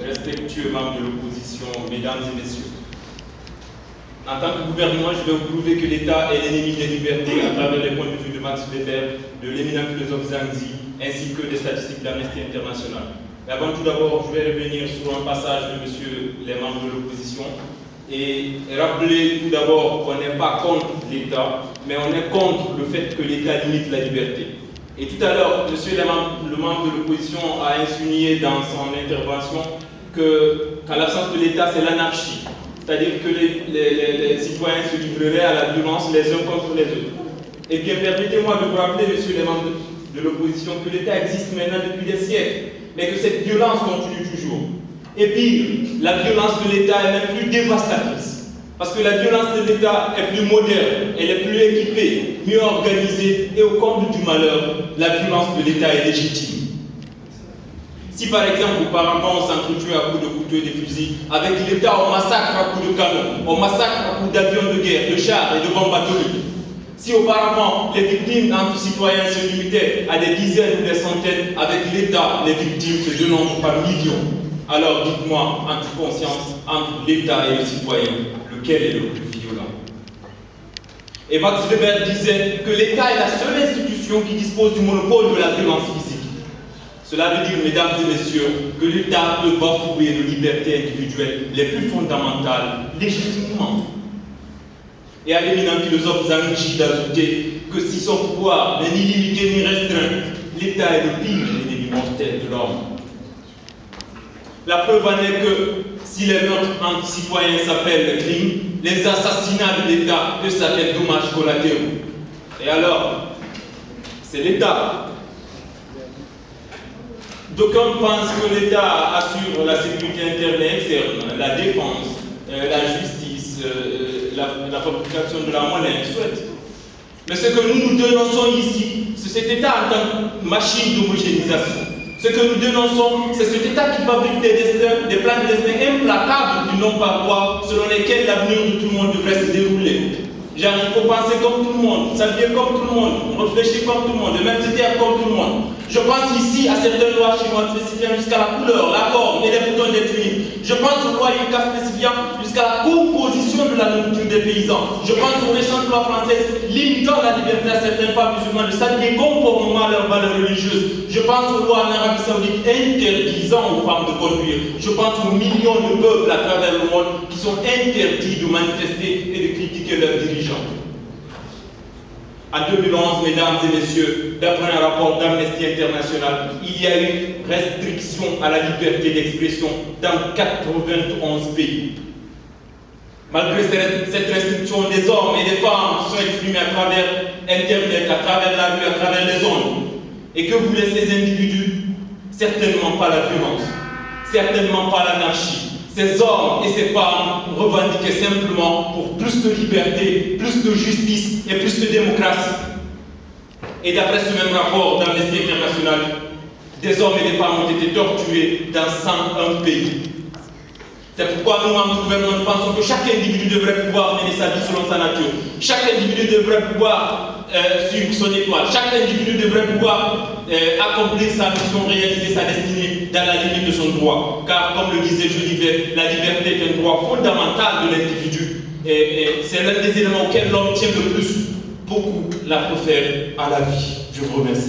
respectueux membres de l'opposition, mesdames et messieurs. En tant que gouvernement, je vais vous prouver que l'État est l'ennemi des libertés à travers les points de vue de Max Weber, de l'éminent philosophe Zangzi, ainsi que des statistiques d'Amnesty International. Mais avant tout d'abord, je vais revenir sur un passage de messieurs les membres de l'opposition et rappeler tout d'abord qu'on n'est pas contre l'État, mais on est contre le fait que l'État limite la liberté. Et tout à l'heure, monsieur le membre de l'opposition a insinué dans son intervention qu'en l'absence de l'État, c'est l'anarchie. C'est-à-dire que les citoyens se livreraient à la violence les uns contre les autres. Eh bien, permettez-moi de vous rappeler, messieurs les membres de l'opposition, que l'État existe maintenant depuis des siècles, mais que cette violence continue toujours. Et pire, la violence de l'État est même plus dévastatrice. Parce que la violence de l'État est plus moderne, elle est plus équipée, mieux organisée, et au comble du malheur, la violence de l'État est légitime. Si par exemple, auparavant, on s'entretue à coups de couteau et de fusils, avec l'État, on massacre à coups de canon, on massacre à coups d'avions de guerre, de chars et de bombes atomiques. Si auparavant, les victimes entre citoyens se limitaient à des dizaines ou des centaines, avec l'État, les victimes se dénombrent par millions. Alors dites-moi, en toute conscience, entre l'État et le citoyen, lequel est le plus violent? Et Max Weber disait que l'État est la seule institution qui dispose du monopole de la violence physique. Cela veut dire, mesdames et messieurs, que l'État peut bafouer nos libertés individuelles les plus fondamentales, légitimement. Et à l'éminent philosophe Zangzi d'ajouter que si son pouvoir n'est ni limité ni restreint, l'État est le pire ennemi mortel de l'homme. La preuve en est que si les meurtres entre citoyens s'appellent le crime, les assassinats de l'État eux s'appellent dommages collatéraux. Et alors, c'est l'État. D'aucuns pensent que l'État assure la sécurité interne et externe, la défense, la justice, la fabrication de la monnaie, soit. Mais ce que nous dénonçons ici, c'est cet État en tant que machine d'homogénéisation. Ce que nous dénonçons, c'est cet État qui fabrique des destins, des plans de destin implacables du non par quoi, selon lesquels l'avenir de tout le monde devrait se dérouler. Genre, il faut penser comme tout le monde, s'habiller comme tout le monde, réfléchir comme tout le monde, même se taire comme tout le monde. Je pense ici à certaines lois chinoises spécifiant jusqu'à la couleur, la forme et les boutons des tuniques. Je pense aux lois UCAS spécifiant jusqu'à la composition de la nourriture des paysans. Je pense aux récentes lois françaises limitant la liberté à certaines femmes musulmanes de s'habiller conformément à leurs valeurs religieuses. Je pense aux lois en Arabie Saoudite interdisant aux femmes de conduire. Je pense aux millions de peuples à travers le monde qui sont interdits de manifester et de critiquer leurs dirigeants. En 2011, mesdames et messieurs, d'après un rapport d'Amnesty International, il y a eu restriction à la liberté d'expression dans 91 pays. Malgré cette restriction, des hommes et des femmes se sont exprimés à travers Internet, à travers la rue, à travers les ondes. Et que voulaient ces individus? Certainement pas la violence, certainement pas l'anarchie. Ces hommes et ces femmes revendiquaient simplement pour plus de liberté, plus de justice et plus de démocratie. Et d'après ce même rapport d'Amnesty International, des hommes et des femmes ont été torturés dans 101 pays. C'est pourquoi nous, en gouvernement, pensons que chaque individu devrait pouvoir mener sa vie selon sa nature. Chaque individu devrait pouvoir suivre son étoile. Chaque individu devrait pouvoir accomplir sa mission, réaliser sa destinée dans la limite de son droit. Car, comme le disait Jolivet, la liberté est un droit fondamental de l'individu. Et c'est l'un des éléments auxquels l'homme tient le plus. Beaucoup la préfèrent à la vie. Je vous remercie.